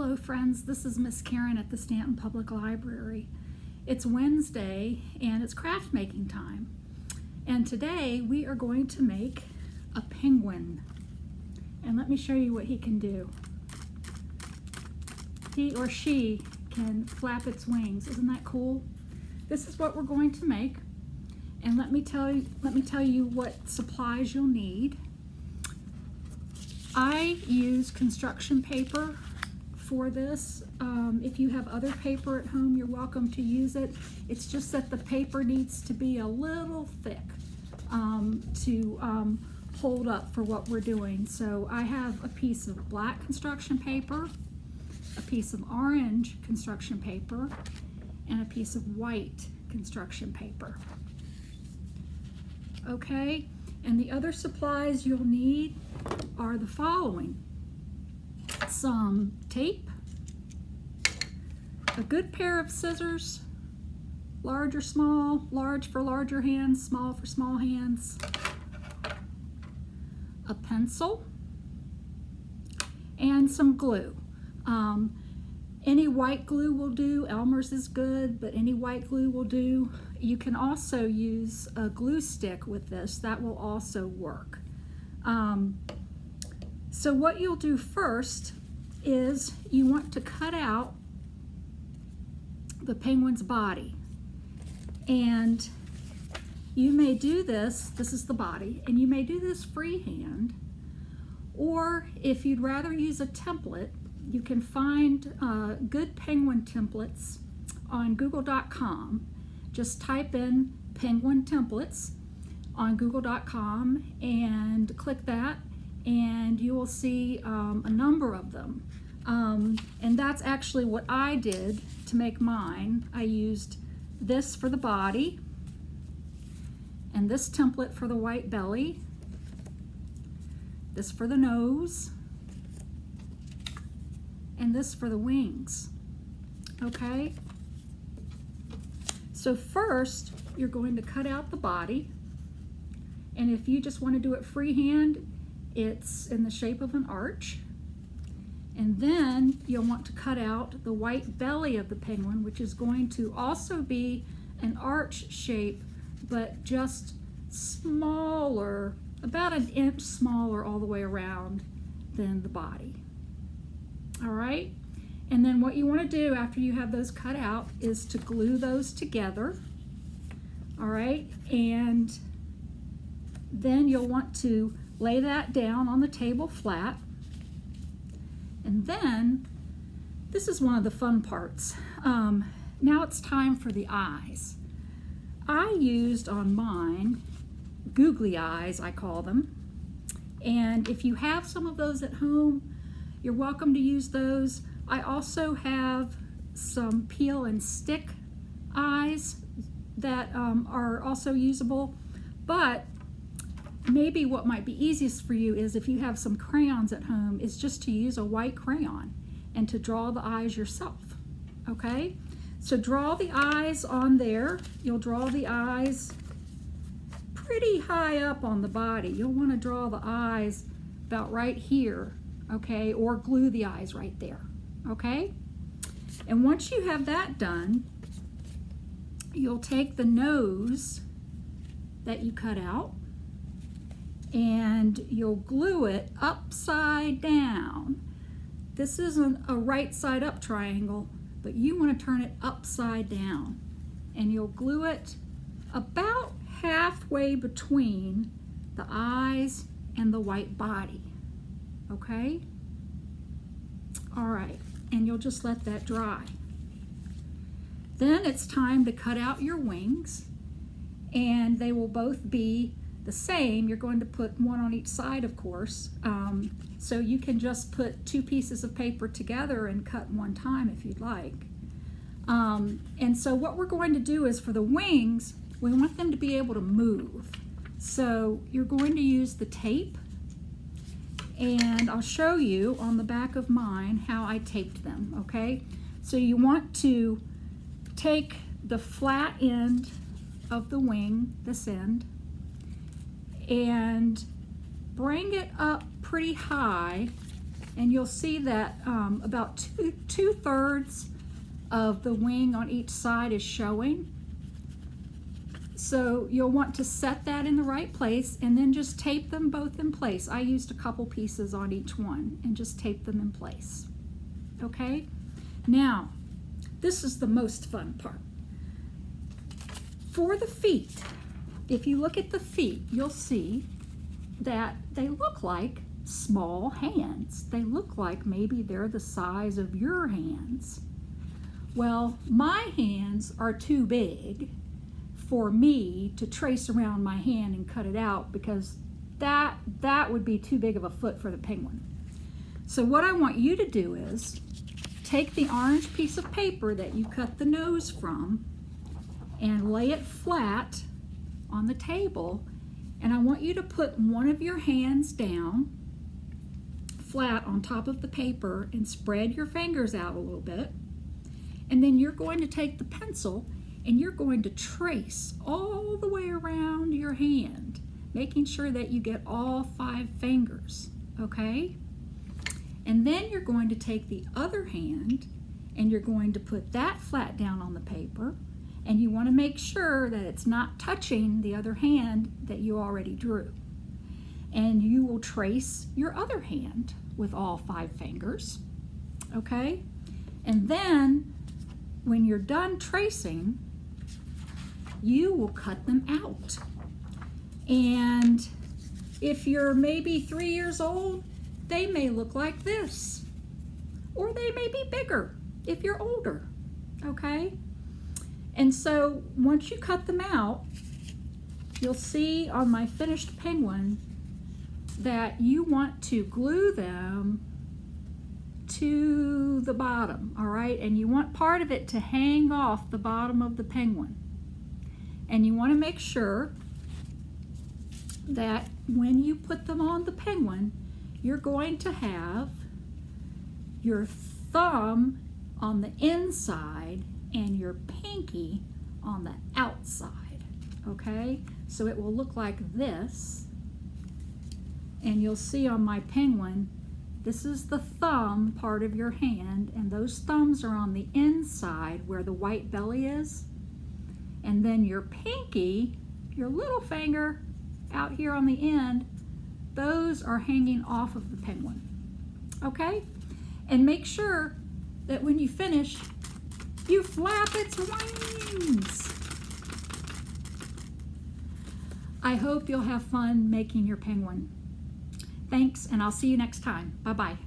Hello friends, this is Miss Karen at the Stanton Public Library. It's Wednesday and it's craft making time. And today we are going to make a penguin. And let me show you what he can do. He or she can flap its wings. Isn't that cool? This is what we're going to make. And let me tell you what supplies you'll need. I use construction paper for this. If you have other paper at home, you're welcome to use it. It's just that the paper needs to be a little thick to hold up for what we're doing. So I have a piece of black construction paper, a piece of orange construction paper, and a piece of white construction paper. Okay, and the other supplies you'll need are the following: some tape, a good pair of scissors, large or small, large for larger hands, small for small hands, a pencil, and some glue. Any white glue will do. Elmer's is good, but any white glue will do. You can also use a glue stick with this. That will also work. So what you'll do first is you want to cut out the penguin's body. And you may do this is the body, and you may do this freehand, or if you'd rather use a template, you can find good penguin templates on google.com. Just type in penguin templates on google.com and click that, and you will see a number of them. And that's actually what I did to make mine. I used this for the body, and this template for the white belly, this for the nose, and this for the wings. Okay? So first, you're going to cut out the body, and if you just want to do it freehand, it's in the shape of an arch. And then you'll want to cut out the white belly of the penguin, which is going to also be an arch shape, but just smaller, about an inch smaller all the way around than the body. All right? And then what you want to do after you have those cut out is to glue those together. All right? And then you'll want to lay that down on the table flat. And then, this is one of the fun parts. Now it's time for the eyes. I used on mine googly eyes, I call them. And if you have some of those at home, you're welcome to use those. I also have some peel and stick eyes that are also usable, but maybe what might be easiest for you is if you have some crayons at home, is just to use a white crayon and to draw the eyes yourself. Okay? So draw the eyes on there. You'll draw the eyes pretty high up on the body. You'll want to draw the eyes about right here, okay? Or glue the eyes right there, okay? And once you have that done, you'll take the nose that you cut out and you'll glue it upside down. This isn't a right side up triangle, but you want to turn it upside down. And you'll glue it about halfway between the eyes and the white body. Okay? All right, and you'll just let that dry. Then it's time to cut out your wings, and they will both be the same. You're going to put one on each side, of course. So you can just put two pieces of paper together and cut one time if you'd like. And so what we're going to do is for the wings, we want them to be able to move. So you're going to use the tape, and I'll show you on the back of mine how I taped them, okay? So you want to take the flat end of the wing, this end, and bring it up pretty high and you'll see that about two-thirds of the wing on each side is showing. So you'll want to set that in the right place and then just tape them both in place. I used a couple pieces on each one and just tape them in place. Okay? Now, this is the most fun part. For the feet, if you look at the feet, you'll see that they look like small hands. They look like maybe they're the size of your hands. Well, my hands are too big for me to trace around my hand and cut it out, because that would be too big of a foot for the penguin. So what I want you to do is take the orange piece of paper that you cut the nose from and lay it flat on the table, and I want you to put one of your hands down flat on top of the paper and spread your fingers out a little bit, and then you're going to take the pencil and you're going to trace all the way around your hand, making sure that you get all 5 fingers, okay? And then you're going to take the other hand and you're going to put that flat down on the paper, and you want to make sure that it's not touching the other hand that you already drew. And you will trace your other hand with all 5 fingers, okay? And then when you're done tracing, you will cut them out. And if you're maybe 3 years old, they may look like this, or they may be bigger if you're older, okay? And so once you cut them out, you'll see on my finished penguin that you want to glue them to the bottom, all right? And you want part of it to hang off the bottom of the penguin. And you want to make sure that when you put them on the penguin, you're going to have your thumb on the inside and your pinky on the outside, okay? So it will look like this. And you'll see on my penguin, this is the thumb part of your hand, and those thumbs are on the inside where the white belly is. And then your pinky, your little finger out here on the end, those are hanging off of the penguin, okay? And make sure that when you finish, you flap its wings. I hope you'll have fun making your penguin. Thanks, and I'll see you next time. Bye-bye.